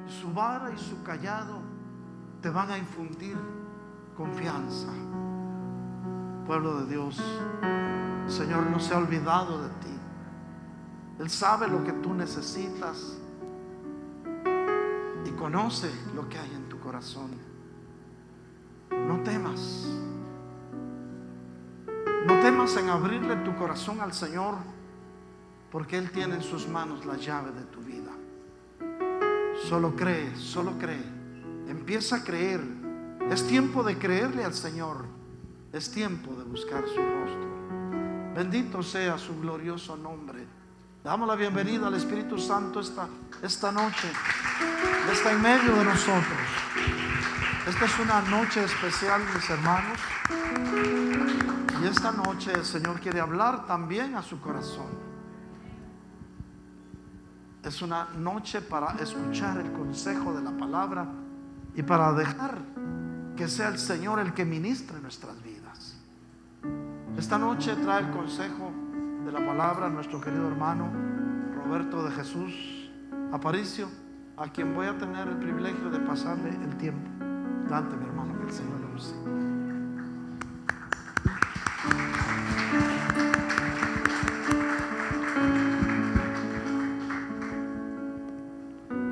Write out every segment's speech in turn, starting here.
Su vara y su callado te van a infundir confianza. Pueblo de Dios, el Señor no se ha olvidado de ti. Él sabe lo que tú necesitas y conoce lo que hay en tu corazón. No temas. No temas en abrirle tu corazón al Señor, porque Él tiene en sus manos la llave de tu vida. Solo cree, solo cree. Empieza a creer. Es tiempo de creerle al Señor. Es tiempo de buscar su rostro. Bendito sea su glorioso nombre. Damos la bienvenida al Espíritu Santo esta noche. Está en medio de nosotros. Esta es una noche especial, mis hermanos. Y esta noche el Señor quiere hablar también a su corazón. Es una noche para escuchar el consejo de la palabra y para dejar que sea el Señor el que ministre nuestras vidas. Esta noche trae el consejo de la palabra nuestro querido hermano Roberto de Jesús Aparicio, a quien voy a tener el privilegio de pasarle el tiempo. Dante, mi hermano, que el Señor lo use.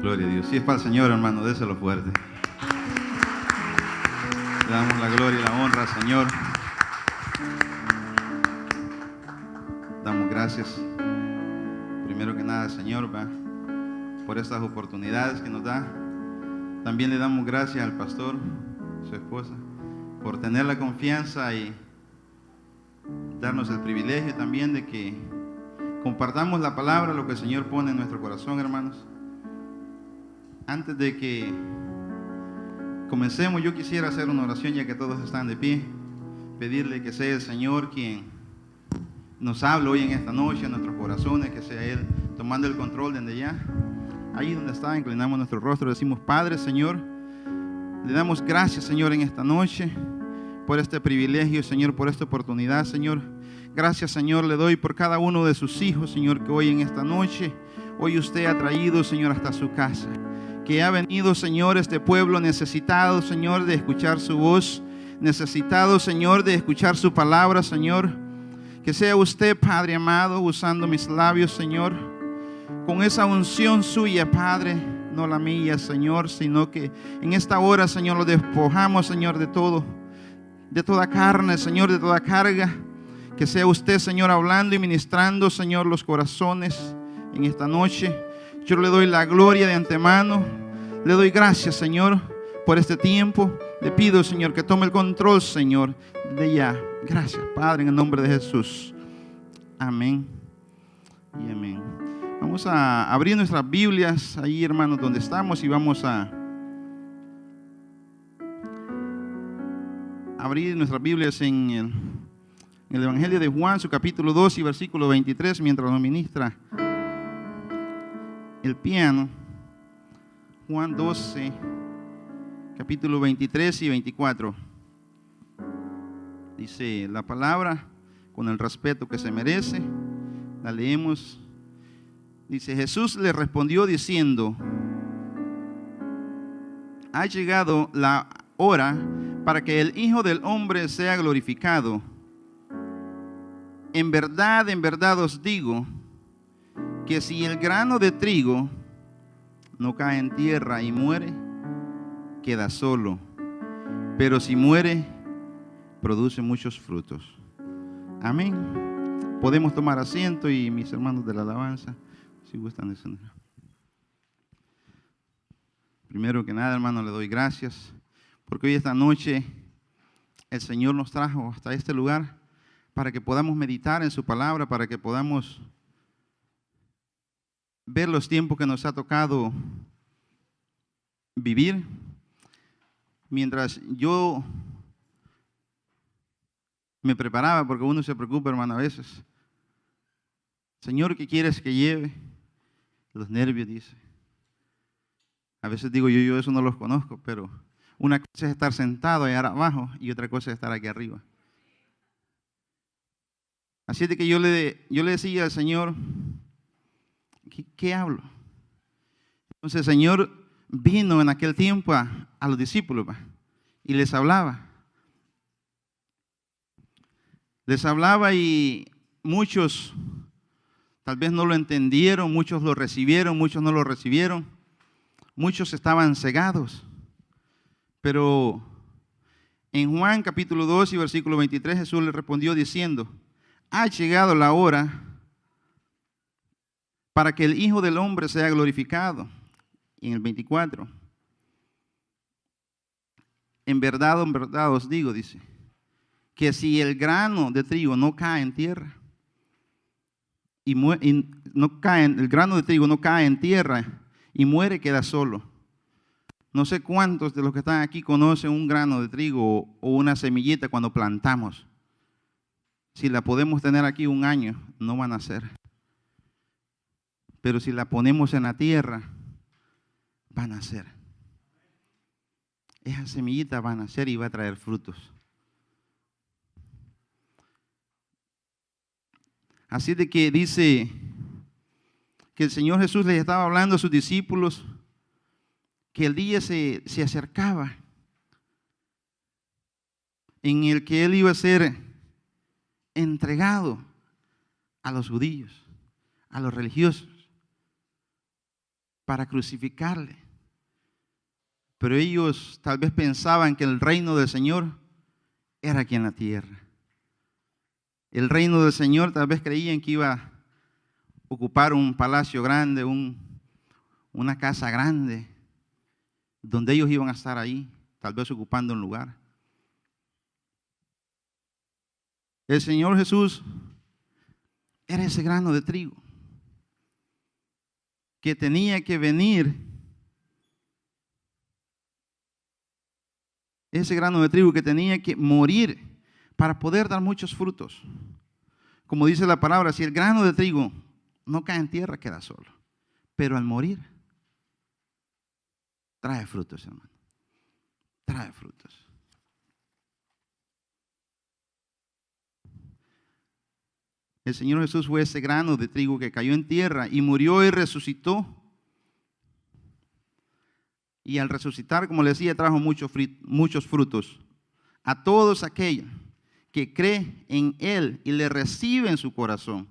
Gloria a Dios. Si es para el Señor, hermano, déselo fuerte. Le damos la gloria y la honra al Señor. Damos gracias, primero que nada, Señor, por estas oportunidades que nos da. También le damos gracias al pastor, su esposa, por tener la confianza y darnos el privilegio también de que compartamos la palabra, lo que el Señor pone en nuestro corazón, hermanos. Antes de que comencemos, yo quisiera hacer una oración, ya que todos están de pie. Pedirle que sea el Señor quien nos hable hoy en esta noche, en nuestros corazones, que sea Él tomando el control desde ya. Ahí donde está, inclinamos nuestro rostro, decimos: Padre, Señor, le damos gracias, Señor, en esta noche, por este privilegio, Señor, por esta oportunidad, Señor. Gracias, Señor, le doy por cada uno de sus hijos, Señor, que hoy en esta noche, hoy usted ha traído, Señor, hasta su casa. Que ha venido, Señor, este pueblo necesitado, Señor, de escuchar su voz, necesitado, Señor, de escuchar su palabra, Señor. Que sea usted, Padre amado, usando mis labios, Señor, con esa unción suya, Padre, no la mía, Señor, sino que en esta hora, Señor, lo despojamos, Señor, de todo, de toda carne, Señor, de toda carga. Que sea usted, Señor, hablando y ministrando, Señor, los corazones en esta noche. Yo le doy la gloria de antemano. Le doy gracias, Señor, por este tiempo. Le pido, Señor, que tome el control, Señor, de ya. Gracias, Padre, en el nombre de Jesús. Amén y amén. Vamos a abrir nuestras Biblias ahí, hermanos, donde estamos, y vamos a abrir nuestras Biblias en el Evangelio de Juan, su capítulo 2 y versículo 23, mientras nos ministra el piano. Juan 12, capítulo 23 y 24. Dice la palabra con el respeto que se merece. La leemos. Dice: Jesús le respondió diciendo: ha llegado la hora para que el Hijo del Hombre sea glorificado. En verdad os digo que si el grano de trigo no cae en tierra y muere, queda solo, pero si muere, produce muchos frutos. Amén. Podemos tomar asiento, y mis hermanos de la alabanza, si gustan de sonar. Primero que nada, hermano, le doy gracias porque hoy, esta noche, el Señor nos trajo hasta este lugar para que podamos meditar en su palabra, para que podamos ver los tiempos que nos ha tocado vivir. Mientras yo me preparaba, porque uno se preocupa, hermano, a veces: Señor, ¿qué quieres que lleve? Los nervios, dice. A veces digo yo eso no los conozco, pero una cosa es estar sentado allá abajo y otra cosa es estar aquí arriba. Así es de que yo le decía al Señor: ¿qué hablo? Entonces el Señor vino en aquel tiempo a los discípulos, ¿va? Y les hablaba. Les hablaba y muchos tal vez no lo entendieron, muchos lo recibieron, muchos no lo recibieron, muchos estaban cegados. Pero en Juan capítulo 2 y versículo 23 Jesús le respondió diciendo: ha llegado la hora para que el Hijo del Hombre sea glorificado. Y en el 24, en verdad os digo, dice, que si el grano de trigo no cae en tierra, el grano de trigo no cae en tierra y muere, queda solo. No sé cuántos de los que están aquí conocen un grano de trigo o una semillita cuando plantamos. Si la podemos tener aquí un año, no van a nacer. Pero si la ponemos en la tierra, van a nacer. Esa semillita va a nacer y va a traer frutos. Así de que dice que el Señor Jesús les estaba hablando a sus discípulos que el día se acercaba en el que Él iba a ser entregado a los judíos, a los religiosos, para crucificarle. Pero ellos tal vez pensaban que el reino del Señor era aquí en la tierra. El reino del Señor tal vez creían que iba a ocupar un palacio grande, una casa grande, donde ellos iban a estar ahí, tal vez ocupando un lugar. El Señor Jesús era ese grano de trigo que tenía que venir, ese grano de trigo que tenía que morir para poder dar muchos frutos. Como dice la palabra, si el grano de trigo no cae en tierra, queda solo. Pero al morir, trae frutos, hermano. Trae frutos. El Señor Jesús fue ese grano de trigo que cayó en tierra y murió y resucitó. Y al resucitar, como le decía, trajo muchos frutos. A todos aquellos que creen en Él y le reciben en su corazón.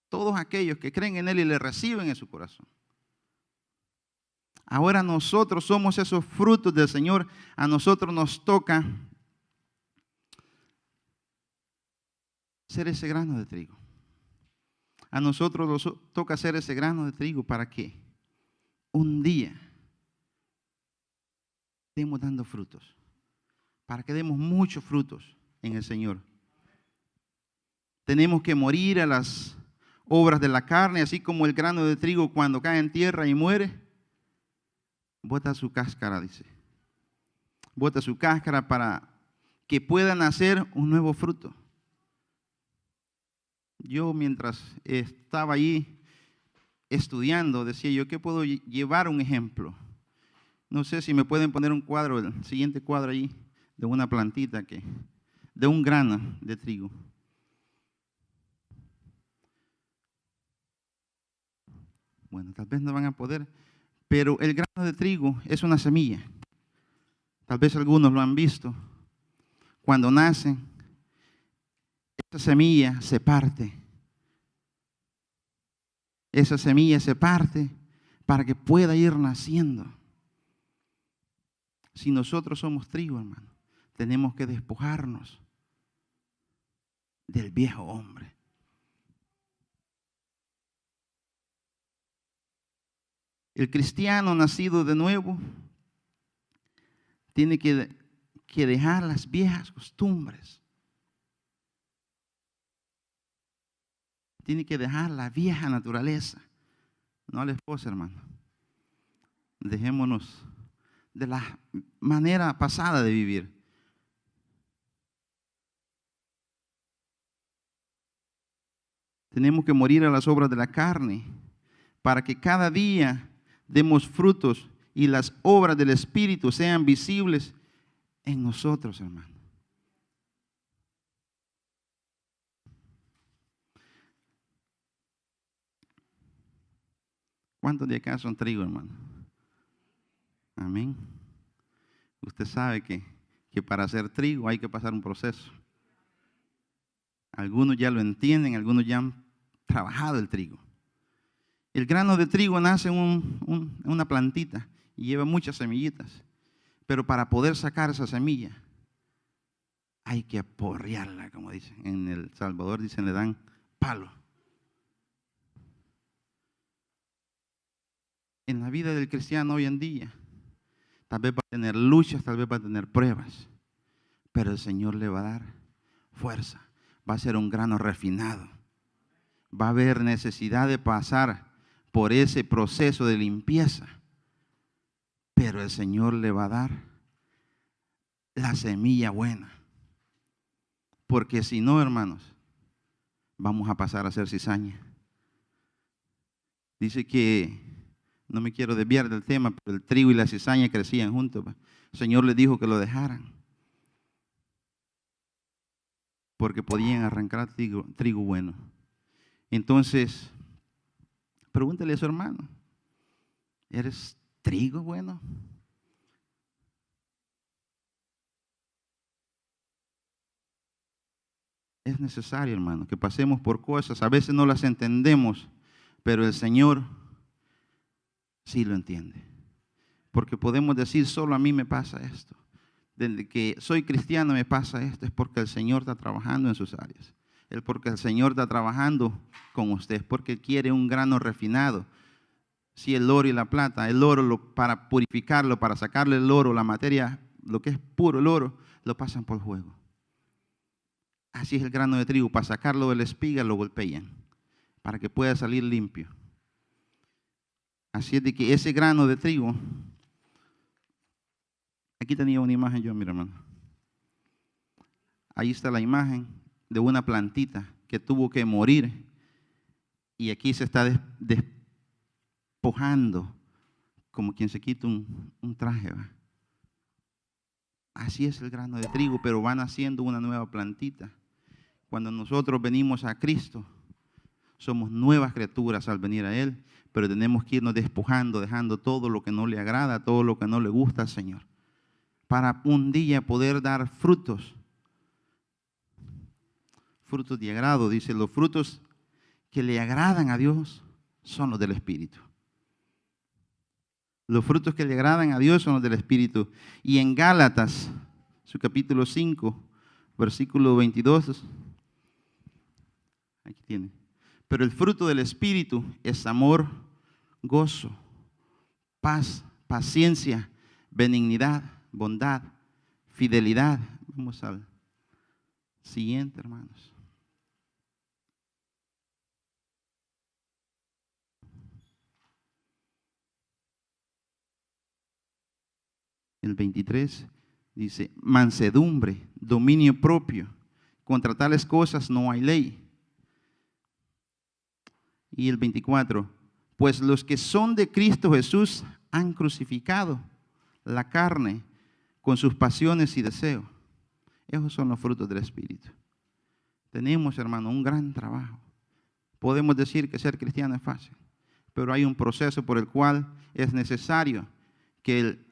Todos aquellos que creen en Él y le reciben en su corazón. Ahora nosotros somos esos frutos del Señor. A nosotros nos toca ser ese grano de trigo. A nosotros nos toca ser ese grano de trigo para que un día estemos dando frutos. Para que demos muchos frutos en el Señor. Tenemos que morir a las obras de la carne, así como el grano de trigo cuando cae en tierra y muere, bota su cáscara, dice. Bota su cáscara para que pueda nacer un nuevo fruto. Yo mientras estaba allí estudiando, decía yo, ¿qué puedo llevar un ejemplo? No sé si me pueden poner un cuadro, el siguiente cuadro allí, de una plantita, de un grano de trigo. Bueno, tal vez no van a poder, pero el grano de trigo es una semilla. Tal vez algunos lo han visto. Cuando nacen, esa semilla se parte. Esa semilla se parte para que pueda ir naciendo. Si nosotros somos trigo, hermano, tenemos que despojarnos del viejo hombre. El cristiano nacido de nuevo tiene que dejar las viejas costumbres. Tiene que dejar la vieja naturaleza. No a la esposa, hermano. Dejémonos de la manera pasada de vivir. Tenemos que morir a las obras de la carne para que cada día demos frutos y las obras del Espíritu sean visibles en nosotros, hermano. ¿Cuántos de acá son trigo, hermano? Amén. Usted sabe que para hacer trigo hay que pasar un proceso. Algunos ya lo entienden, algunos ya han trabajado el trigo. El grano de trigo nace en una plantita y lleva muchas semillitas. Pero para poder sacar esa semilla, hay que aporrearla, como dicen. En El Salvador dicen, le dan palo. En la vida del cristiano hoy en día, tal vez va a tener luchas, tal vez va a tener pruebas, pero el Señor le va a dar fuerza. Va a ser un grano refinado. Va a haber necesidad de pasar por ese proceso de limpieza, pero el Señor le va a dar la semilla buena. Porque si no, hermanos, vamos a pasar a ser cizaña. Dice que, no me quiero desviar del tema, pero el trigo y la cizaña crecían juntos. El Señor les dijo que lo dejaran, porque podían arrancar trigo bueno. Entonces, pregúntele a su hermano, ¿eres trigo bueno? Es necesario, hermano, que pasemos por cosas. A veces no las entendemos, pero el Señor sí lo entiende. Porque podemos decir, solo a mí me pasa esto. Desde que soy cristiano me pasa esto. Es porque el Señor está trabajando en sus áreas. Es porque el Señor está trabajando con usted. Es porque quiere un grano refinado. Si el oro y la plata, el oro para purificarlo, para sacarle el oro, la materia, lo que es puro el oro, lo pasan por fuego. Así es el grano de trigo. Para sacarlo de la espiga lo golpean, para que pueda salir limpio. Así es de que ese grano de trigo, aquí tenía una imagen yo, mi hermano. Ahí está la imagen de una plantita que tuvo que morir. Y aquí se está despojando, como quien se quita un traje, ¿va? Así es el grano de trigo, pero van haciendo una nueva plantita. Cuando nosotros venimos a Cristo, somos nuevas criaturas al venir a Él, pero tenemos que irnos despojando, dejando todo lo que no le agrada, todo lo que no le gusta al Señor, para un día poder dar frutos. Frutos de agrado, dice, los frutos que le agradan a Dios son los del Espíritu. Los frutos que le agradan a Dios son los del Espíritu. Y en Gálatas, su capítulo 5, versículo 22, aquí tiene. Pero el fruto del Espíritu es amor, gozo, paz, paciencia, benignidad, bondad, fidelidad. Vamos al siguiente, hermanos. El 23 dice, mansedumbre, dominio propio. Contra tales cosas no hay ley. Y el 24, pues los que son de Cristo Jesús han crucificado la carne con sus pasiones y deseos. Esos son los frutos del Espíritu. Tenemos, hermano, un gran trabajo. Podemos decir que ser cristiano es fácil, pero hay un proceso por el cual es necesario que el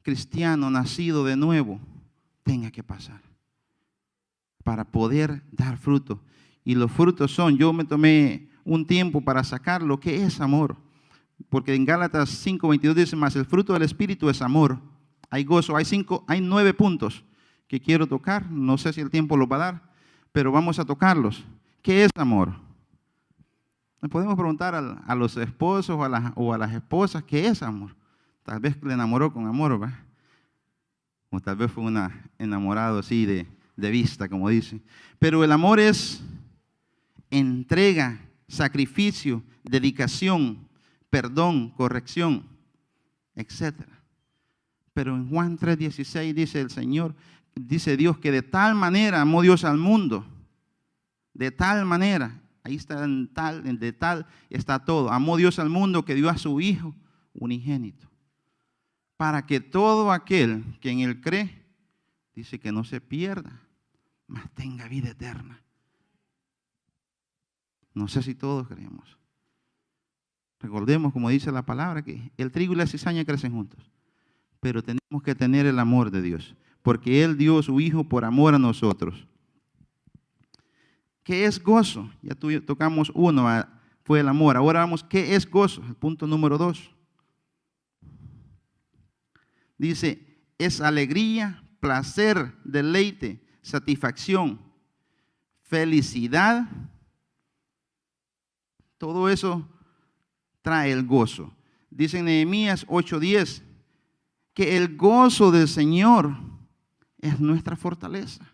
cristiano nacido de nuevo tenga que pasar para poder dar fruto. Y los frutos son, yo me tomé un tiempo para sacar lo que es amor, porque en Gálatas 5:22 dice, más el fruto del Espíritu es amor, hay gozo, hay 9 puntos que quiero tocar, no sé si el tiempo los va a dar, pero vamos a tocarlos. ¿Qué es amor? Le podemos preguntar a los esposos o a las esposas, ¿qué es amor? Tal vez le enamoró con amor, ¿verdad? O tal vez fue una enamorado así de vista, como dice. Pero el amor es entrega, sacrificio, dedicación, perdón, corrección, etc. Pero en Juan 3:16 dice el Señor, dice Dios que de tal manera amó Dios al mundo, de tal manera, ahí está de tal está todo, amó Dios al mundo que dio a su Hijo unigénito, para que todo aquel que en Él cree, dice que no se pierda, mas tenga vida eterna. No sé si todos creemos. Recordemos, como dice la palabra, que el trigo y la cizaña crecen juntos. Pero tenemos que tener el amor de Dios, porque Él dio a su Hijo por amor a nosotros. ¿Qué es gozo? Ya tocamos uno, fue el amor. Ahora vamos, ¿qué es gozo? El punto número 2. Dice, es alegría, placer, deleite, satisfacción, felicidad. Todo eso trae el gozo. Dice en Nehemías 8:10 que el gozo del Señor es nuestra fortaleza.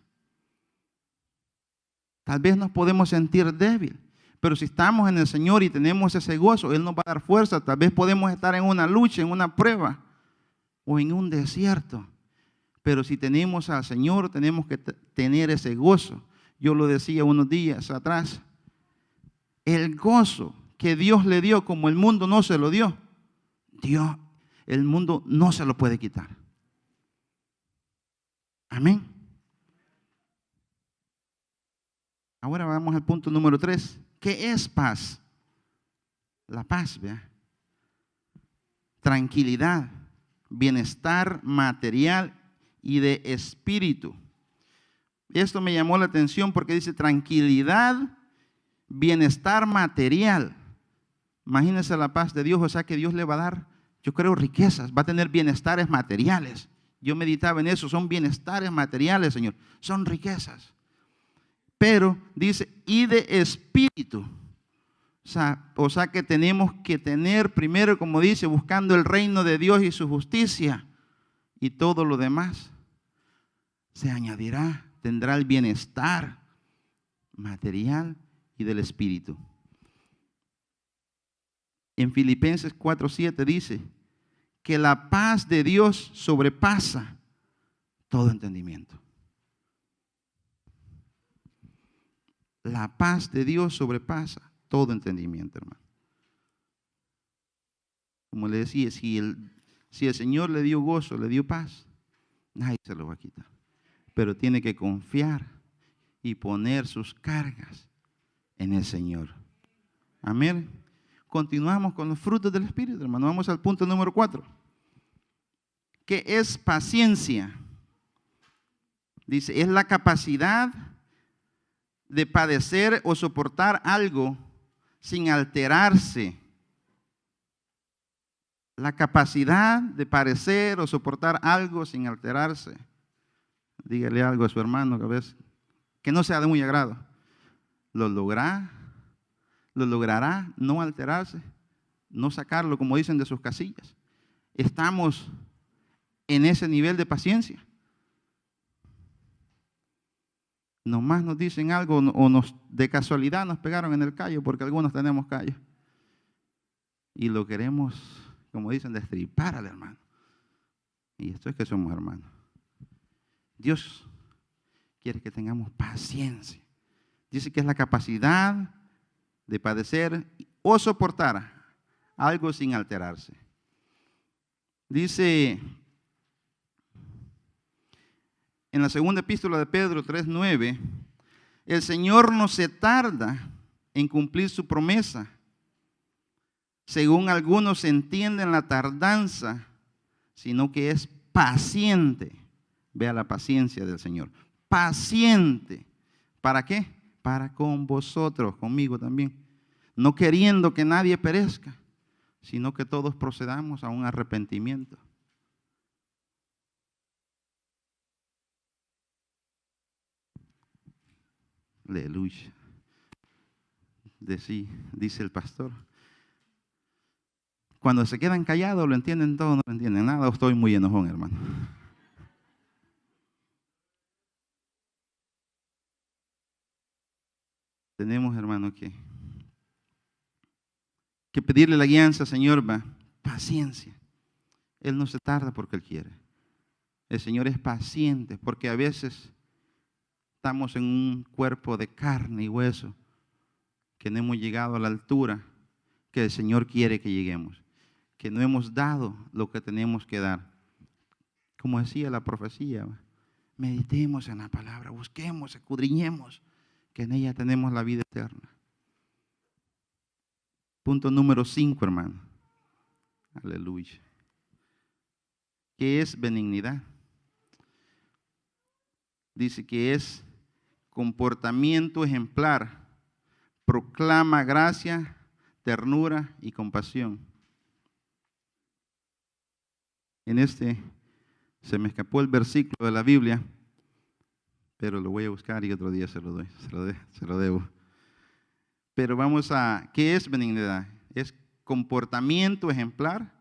Tal vez nos podemos sentir débil, pero si estamos en el Señor y tenemos ese gozo, Él nos va a dar fuerza. Tal vez podemos estar en una lucha, en una prueba o en un desierto, pero si tenemos al Señor, tenemos que tener ese gozo. Yo lo decía unos días atrás, el gozo que Dios le dio, como el mundo no se lo dio, el mundo no se lo puede quitar. Amén. Ahora vamos al punto número 3. ¿Qué es paz? La paz, ¿vea? Tranquilidad, bienestar material y de espíritu. Esto me llamó la atención porque dice tranquilidad, bienestar material. Imagínense la paz de Dios, o sea que Dios le va a dar, yo creo, riquezas, va a tener bienestares materiales. Yo meditaba en eso, son bienestares materiales, Señor, son riquezas. Pero dice, y de espíritu. O sea que tenemos que tener primero, como dice, buscando el reino de Dios y su justicia, y todo lo demás se añadirá, tendrá el bienestar material y del espíritu. En Filipenses 4:7 dice que la paz de Dios sobrepasa todo entendimiento. La paz de Dios sobrepasa todo entendimiento, hermano. Como le decía, si el Señor le dio gozo, le dio paz, nadie se lo va a quitar. Pero tiene que confiar y poner sus cargas en el Señor. Amén. Continuamos con los frutos del Espíritu, hermano. Vamos al punto número 4. ¿Qué es paciencia? Dice, es la capacidad de padecer o soportar algo sin alterarse. La capacidad de padecer o soportar algo sin alterarse. Dígale algo a su hermano que no sea de muy agrado. Lo logrará no alterarse, no sacarlo, como dicen, de sus casillas. Estamos en ese nivel de paciencia. Nomás nos dicen algo o de casualidad nos pegaron en el callo, porque algunos tenemos callo. Y lo queremos, como dicen, destripar al hermano. Y esto es que somos hermanos. Dios quiere que tengamos paciencia. Dice que es la capacidad de padecer o soportar algo sin alterarse. Dice en la segunda epístola de Pedro 3:9, el Señor no se tarda en cumplir su promesa, según algunos entienden la tardanza, sino que es paciente. Vea la paciencia del Señor. Paciente. ¿Para qué? Para con vosotros, conmigo también. No queriendo que nadie perezca, sino que todos procedamos a un arrepentimiento. Aleluya. Dice el pastor. Cuando se quedan callados, lo entienden todo, no lo entienden nada. Estoy muy enojón, hermano. Tenemos, hermano, que pedirle la guianza, Señor, paciencia. Él no se tarda porque Él quiere. El Señor es paciente porque a veces estamos en un cuerpo de carne y hueso que no hemos llegado a la altura que el Señor quiere que lleguemos, que no hemos dado lo que tenemos que dar. Como decía la profecía, meditemos en la palabra, busquemos, escudriñemos, que en ella tenemos la vida eterna. Punto número 5, hermano. Aleluya. ¿Qué es benignidad? Dice que es comportamiento ejemplar, proclama gracia, ternura y compasión. En este se me escapó el versículo de la Biblia, pero lo voy a buscar y otro día se lo doy, se lo debo. Pero vamos a, ¿qué es benignidad? Es comportamiento ejemplar,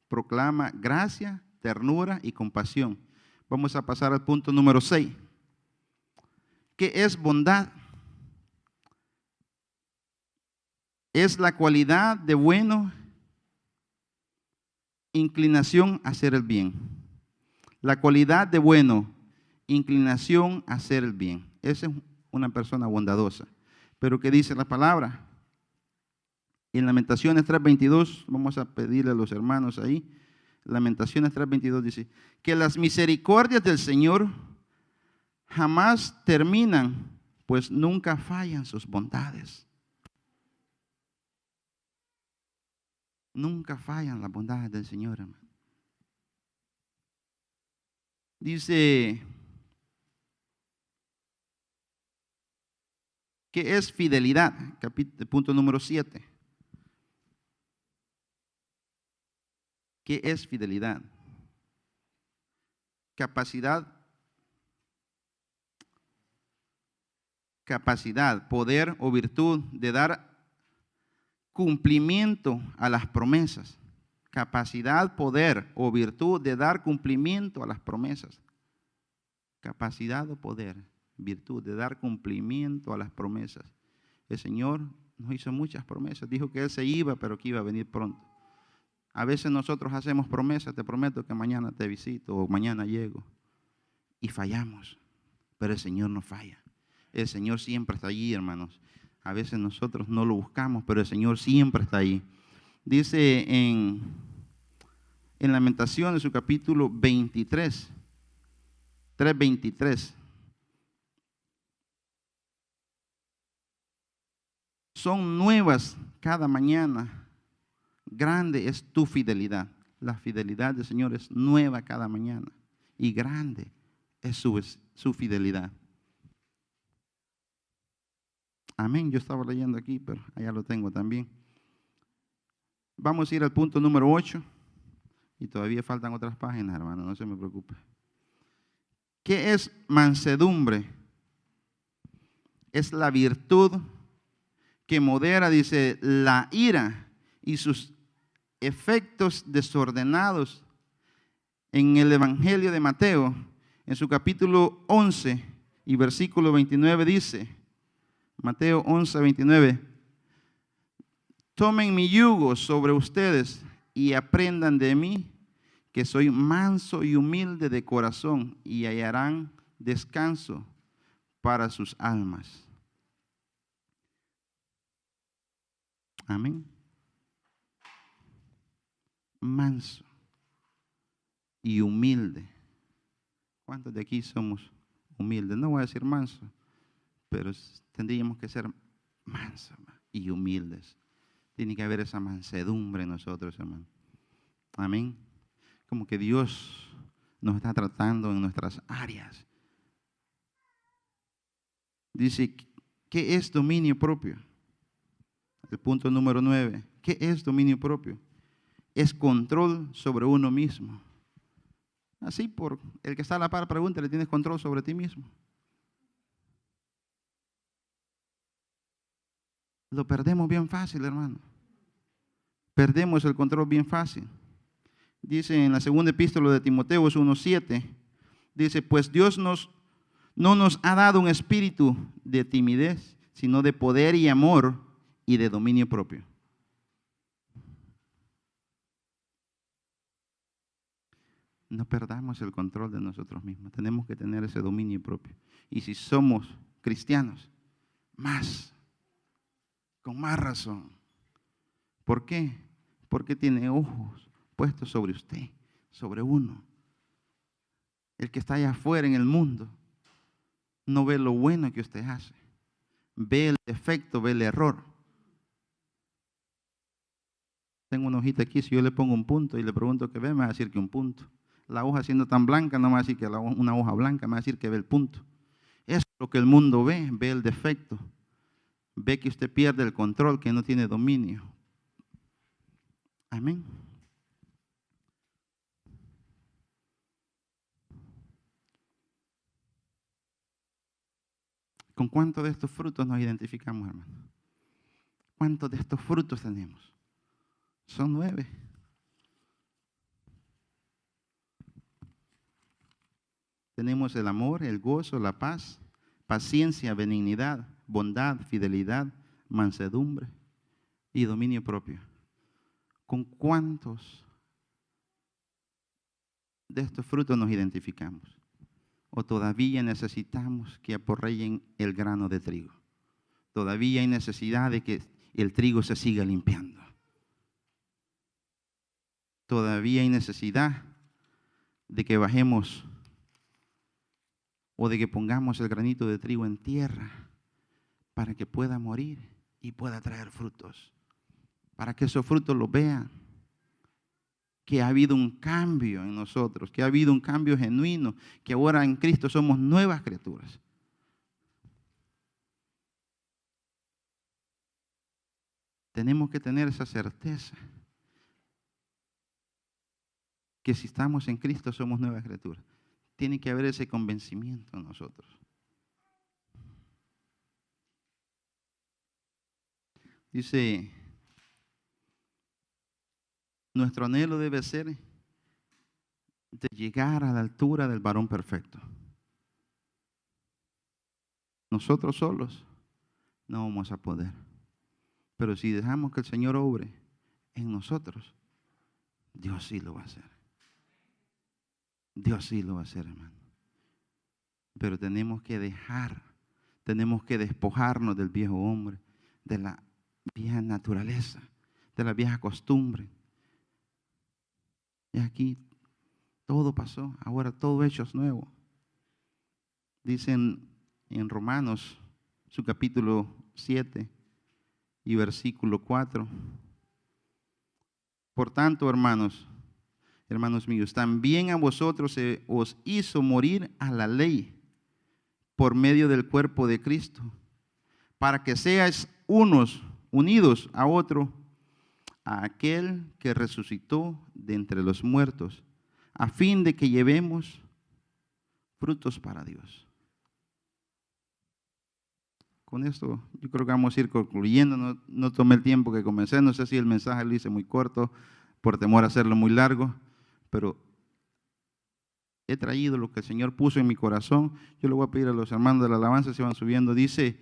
proclama gracia, ternura y compasión. Vamos a pasar al punto número 6. ¿Qué es bondad? Es la cualidad de bueno, inclinación a hacer el bien. La cualidad de bueno, inclinación a hacer el bien. Esa es una persona bondadosa. Pero ¿qué dice la palabra? En Lamentaciones 3:22, vamos a pedirle a los hermanos ahí. Lamentaciones 3:22 dice, que las misericordias del Señor jamás terminan, pues nunca fallan sus bondades. Nunca fallan las bondades del Señor, hermano. Dice, ¿qué es fidelidad? Punto número 7. ¿Qué es fidelidad? Capacidad, poder o virtud de dar cumplimiento a las promesas. Capacidad, poder o virtud de dar cumplimiento a las promesas. Capacidad o poder, virtud de dar cumplimiento a las promesas. El Señor nos hizo muchas promesas. Dijo que Él se iba, pero que iba a venir pronto. A veces nosotros hacemos promesas, te prometo que mañana te visito o mañana llego. Y fallamos, pero el Señor no falla. El Señor siempre está allí, hermanos. A veces nosotros no lo buscamos, pero el Señor siempre está allí. Dice en Lamentaciones, su capítulo 23, 3:23. Son nuevas cada mañana. Grande es tu fidelidad. La fidelidad del Señor es nueva cada mañana. Y grande es su fidelidad. Amén. Yo estaba leyendo aquí, pero allá lo tengo también. Vamos a ir al punto número 8. Y todavía faltan otras páginas, hermano. No se me preocupe. ¿Qué es mansedumbre? Es la virtud que modera, dice, la ira y sus efectos desordenados. En el Evangelio de Mateo, en su capítulo 11 y versículo 29 dice, Mateo 11:29, tomen mi yugo sobre ustedes y aprendan de mí, que soy manso y humilde de corazón, y hallarán descanso para sus almas. Amén. Manso y humilde. ¿Cuántos de aquí somos humildes? No voy a decir manso, pero tendríamos que ser mansos y humildes. Tiene que haber esa mansedumbre en nosotros, hermano. Amén. Como que Dios nos está tratando en nuestras áreas. Dice, ¿qué es dominio propio? El punto número 9. ¿Qué es dominio propio? Es control sobre uno mismo. Así, por el que está a la par, pregúntale, ¿tienes control sobre ti mismo? Lo perdemos bien fácil, hermano. Perdemos el control bien fácil. Dice en la segunda epístola de Timoteo 1:7, dice, pues Dios no nos ha dado un espíritu de timidez, sino de poder y amor y de dominio propio. No perdamos el control de nosotros mismos. Tenemos que tener ese dominio propio. Y si somos cristianos, con más razón. ¿Por qué? Porque tiene ojos puestos sobre usted, sobre uno. El que está allá afuera en el mundo no ve lo bueno que usted hace. Ve el defecto, ve el error. Tengo una hojita aquí, si yo le pongo un punto y le pregunto qué ve, me va a decir que un punto. La hoja siendo tan blanca, no me va a decir que una hoja blanca, me va a decir que ve el punto. Eso es lo que el mundo ve el defecto. Ve que usted pierde el control, que no tiene dominio. Amén. ¿Con cuántos de estos frutos nos identificamos, hermano? ¿Cuántos de estos frutos tenemos? Son 9. Tenemos el amor, el gozo, la paz, paciencia, benignidad, bondad, fidelidad, mansedumbre y dominio propio. ¿Con cuántos de estos frutos nos identificamos? ¿O todavía necesitamos que aporreyen el grano de trigo? Todavía hay necesidad de que el trigo se siga limpiando. Todavía hay necesidad de que bajemos o de que pongamos el granito de trigo en tierra para que pueda morir y pueda traer frutos. Para que esos frutos los vean. Que ha habido un cambio en nosotros, que ha habido un cambio genuino, que ahora en Cristo somos nuevas criaturas. Tenemos que tener esa certeza que si estamos en Cristo somos nuevas criaturas. Tiene que haber ese convencimiento en nosotros. Dice, nuestro anhelo debe ser de llegar a la altura del varón perfecto. Nosotros solos no vamos a poder. Pero si dejamos que el Señor obre en nosotros, Dios sí lo va a hacer. Dios sí lo va a hacer, hermano. Pero tenemos que despojarnos del viejo hombre, de la vieja naturaleza, de la vieja costumbre. Y aquí todo pasó, ahora todo hecho es nuevo. Dicen en Romanos, su capítulo 7 y versículo 4. Por tanto, hermanos míos, también a vosotros se os hizo morir a la ley por medio del cuerpo de Cristo, para que seáis unidos a otro, a aquel que resucitó de entre los muertos, a fin de que llevemos frutos para Dios. Con esto yo creo que vamos a ir concluyendo. No tomé el tiempo que comencé. No sé si el mensaje lo hice muy corto por temor a hacerlo muy largo, pero he traído lo que el Señor puso en mi corazón. Yo le voy a pedir a los hermanos de la alabanza si van subiendo. Dice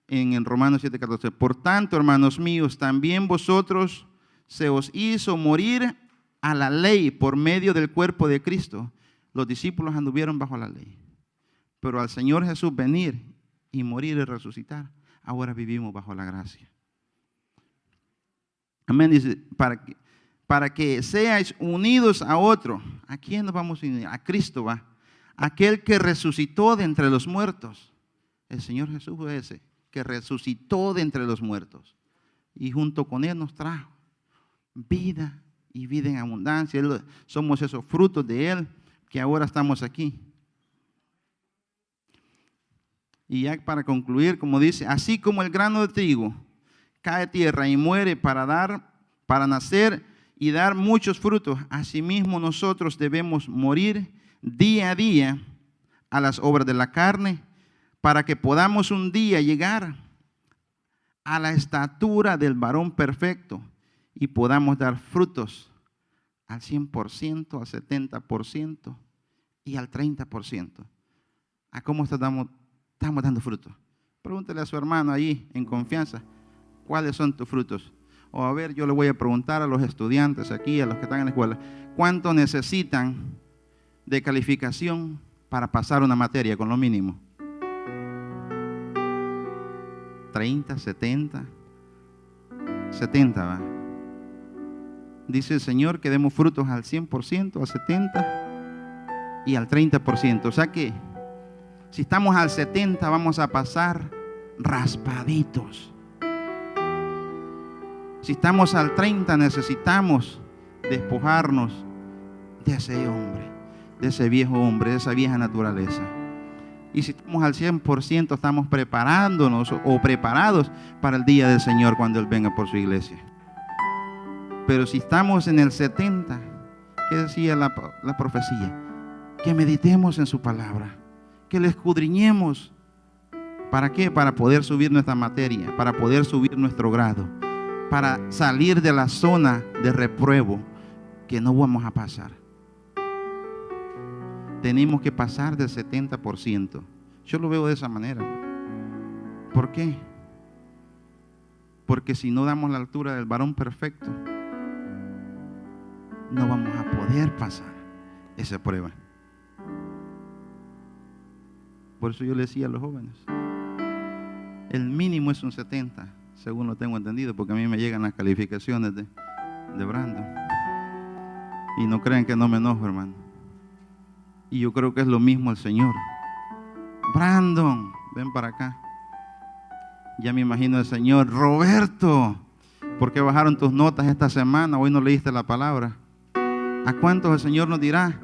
en Romanos 7:14, por tanto, hermanos míos, también vosotros se os hizo morir a la ley por medio del cuerpo de Cristo. Los discípulos anduvieron bajo la ley, pero al Señor Jesús venir y morir y resucitar, ahora vivimos bajo la gracia. Amén. Dice, para que seáis unidos a otro. ¿A quién nos vamos a unir? A Cristo, va. Aquel que resucitó de entre los muertos. El Señor Jesús fue ese que resucitó de entre los muertos. Y junto con Él nos trajo vida y vida en abundancia. Somos esos frutos de Él que ahora estamos aquí. Y ya para concluir, como dice, así como el grano de trigo cae a tierra y muere para nacer y dar muchos frutos, asimismo nosotros debemos morir día a día a las obras de la carne, para que podamos un día llegar a la estatura del varón perfecto y podamos dar frutos al 100%, al 70% y al 30%. ¿A cómo estamos dando frutos? Pregúntele a su hermano ahí en confianza, ¿cuáles son tus frutos? O a ver, yo le voy a preguntar a los estudiantes aquí, a los que están en la escuela, ¿cuánto necesitan de calificación para pasar una materia con lo mínimo? 30, 70, 70 va. Dice el Señor que demos frutos al 100%, al 70% y al 30%. O sea que si estamos al 70 vamos a pasar raspaditos. Si estamos al 30, necesitamos despojarnos de ese hombre, de ese viejo hombre, de esa vieja naturaleza. Y si estamos al 100%, estamos preparándonos o preparados para el día del Señor cuando Él venga por su iglesia. Pero si estamos en el 70, ¿qué decía la profecía? Que meditemos en su palabra, que le escudriñemos. ¿Para qué? Para poder subir nuestra materia, para poder subir nuestro grado, para salir de la zona de repruebo que no vamos a pasar. Tenemos que pasar del 70%. Yo lo veo de esa manera. ¿Por qué? Porque si no damos la altura del varón perfecto, no vamos a poder pasar esa prueba. Por eso yo le decía a los jóvenes, el mínimo es un 70, según lo tengo entendido, porque a mí me llegan las calificaciones de Brandon. Y no crean que no me enojo, hermano. Y yo creo que es lo mismo el Señor. Brandon, ven para acá. Ya me imagino el Señor. Roberto, ¿por qué bajaron tus notas esta semana? Hoy no leíste la palabra. ¿A cuántos el Señor nos dirá?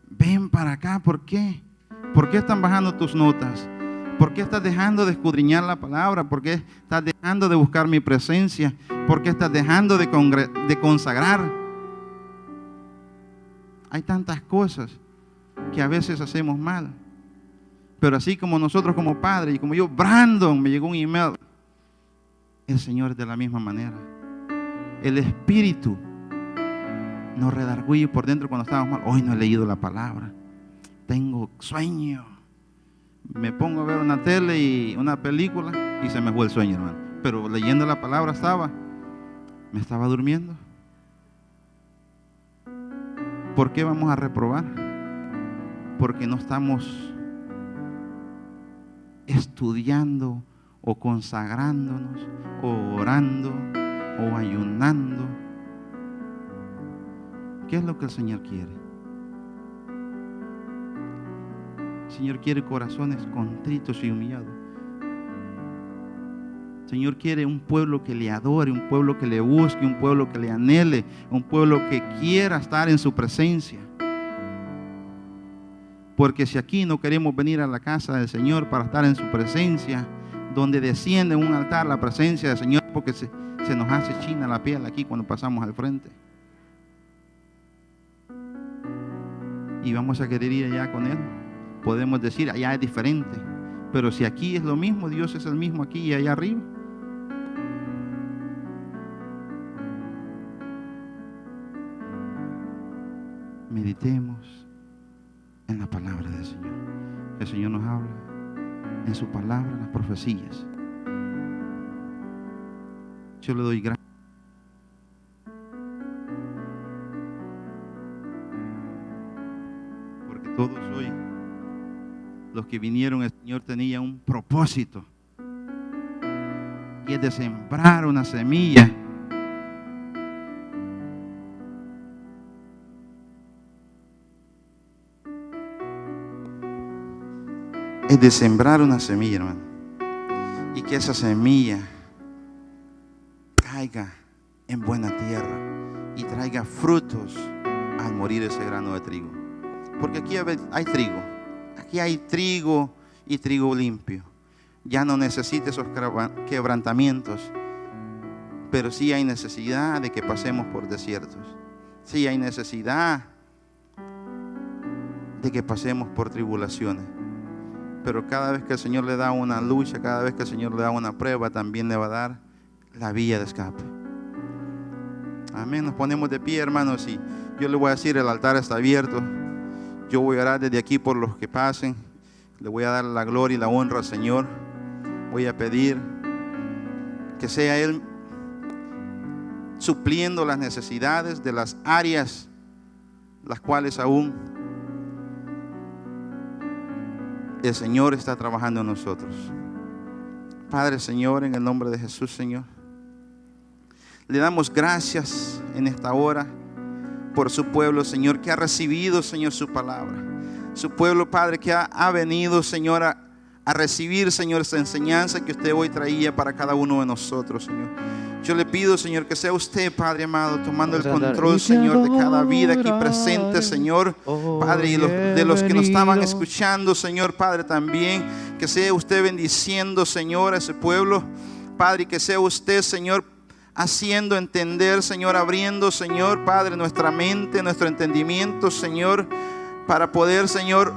Ven para acá, ¿por qué? ¿Por qué están bajando tus notas? ¿Por qué estás dejando de escudriñar la palabra? ¿Por qué estás dejando de buscar mi presencia? ¿Por qué estás dejando de consagrar? Hay tantas cosas que a veces hacemos mal. Pero así como nosotros como padres y como yo, Brandon, me llegó un email. El Señor es de la misma manera. El Espíritu nos redarguye por dentro cuando estamos mal. Hoy no he leído la palabra. Tengo sueño. Me pongo a ver una tele y una película y se me fue el sueño, hermano. Pero leyendo la palabra me estaba durmiendo. ¿Por qué vamos a reprobar? Porque no estamos estudiando o consagrándonos o orando o ayunando. ¿Qué es lo que el Señor quiere? El Señor quiere corazones contritos y humillados. El Señor quiere un pueblo que le adore, un pueblo que le busque, un pueblo que le anhele, un pueblo que quiera estar en su presencia. Porque si aquí no queremos venir a la casa del Señor para estar en su presencia, donde desciende un altar la presencia del Señor, porque se nos hace china la piel aquí cuando pasamos al frente. Y vamos a querer ir allá con Él. Podemos decir, allá es diferente. Pero si aquí es lo mismo, Dios es el mismo aquí y allá arriba. Meditemos en la palabra del Señor. El Señor nos habla en su palabra, las profecías. Yo le doy gracias. Porque todos hoy, los que vinieron, el Señor tenía un propósito. Y es de sembrar una semilla. Es de sembrar una semilla, hermano. Y que esa semilla caiga en buena tierra y traiga frutos al morir ese grano de trigo. Porque aquí hay trigo. Aquí hay trigo y trigo limpio. Ya no necesita esos quebrantamientos. Pero sí hay necesidad de que pasemos por desiertos. Sí hay necesidad de que pasemos por tribulaciones. Pero cada vez que el Señor le da una lucha, cada vez que el Señor le da una prueba, también le va a dar la vía de escape. Amén. Nos ponemos de pie, hermanos, y yo le voy a decir, el altar está abierto. Yo voy a orar desde aquí por los que pasen. Le voy a dar la gloria y la honra al Señor. Voy a pedir que sea Él supliendo las necesidades de las áreas las cuales aún el Señor está trabajando en nosotros. Padre, Señor, en el nombre de Jesús, Señor, le damos gracias en esta hora por su pueblo, Señor, que ha recibido, Señor, su palabra. Su pueblo, Padre, que ha venido, Señor, a a recibir, Señor, esta enseñanza que usted hoy traía para cada uno de nosotros, Señor. Yo le pido, Señor, que sea usted, Padre amado, tomando el control, Señor, de cada vida aquí presente, Señor, Padre, y de los que nos estaban escuchando, Señor, Padre, también, que sea usted bendiciendo, Señor, a ese pueblo, Padre, y que sea usted, Señor, haciendo entender, Señor, abriendo, Señor, Padre, nuestra mente, nuestro entendimiento, Señor, para poder, Señor,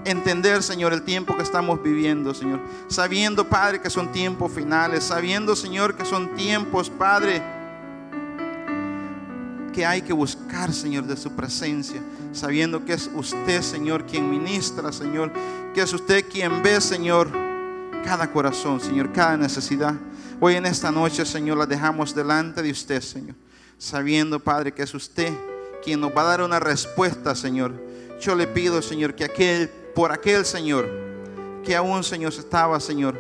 entender, Señor, el tiempo que estamos viviendo, Señor, sabiendo, Padre, que son tiempos finales, sabiendo, Señor, que son tiempos, Padre, que hay que buscar, Señor, de su presencia, sabiendo que es usted, Señor, quien ministra, Señor, que es usted quien ve, Señor, cada corazón, Señor, cada necesidad. Hoy en esta noche, Señor, la dejamos delante de usted, Señor, sabiendo, Padre, que es usted quien nos va a dar una respuesta, Señor. Yo le pido, Señor, que por aquel, Señor, que aún, Señor, se estaba, Señor,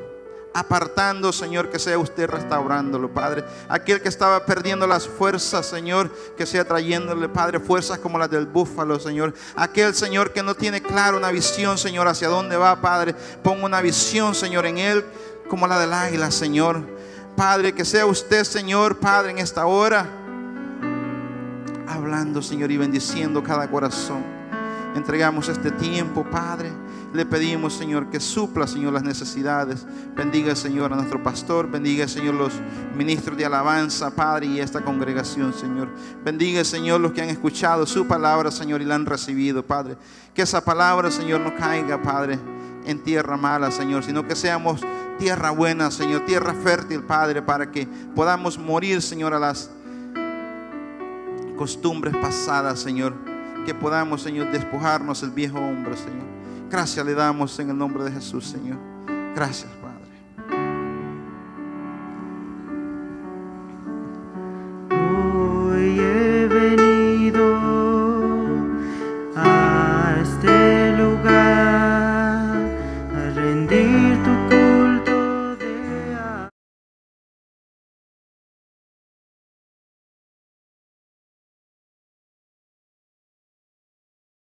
apartando, Señor, que sea usted restaurándolo, Padre. Aquel que estaba perdiendo las fuerzas, Señor, que sea trayéndole, Padre, fuerzas como las del búfalo, Señor. Aquel, Señor, que no tiene clara una visión, Señor, hacia dónde va, Padre. Ponga una visión, Señor, en él como la del águila, Señor. Padre, que sea usted, Señor, Padre, en esta hora, hablando, Señor, y bendiciendo cada corazón. Entregamos este tiempo, Padre. Le pedimos, Señor, que supla, Señor, las necesidades. Bendiga, Señor, a nuestro pastor. Bendiga, Señor, los ministros de alabanza, Padre, y esta congregación, Señor. Bendiga, Señor, los que han escuchado su palabra, Señor, y la han recibido, Padre. Que esa palabra, Señor, no caiga, Padre, en tierra mala, Señor, sino que seamos tierra buena, Señor, tierra fértil, Padre, para que podamos morir, Señor, a las costumbres pasadas, Señor. Que podamos, Señor, despojarnos del viejo hombre, Señor. Gracias le damos en el nombre de Jesús, Señor. Gracias, Padre.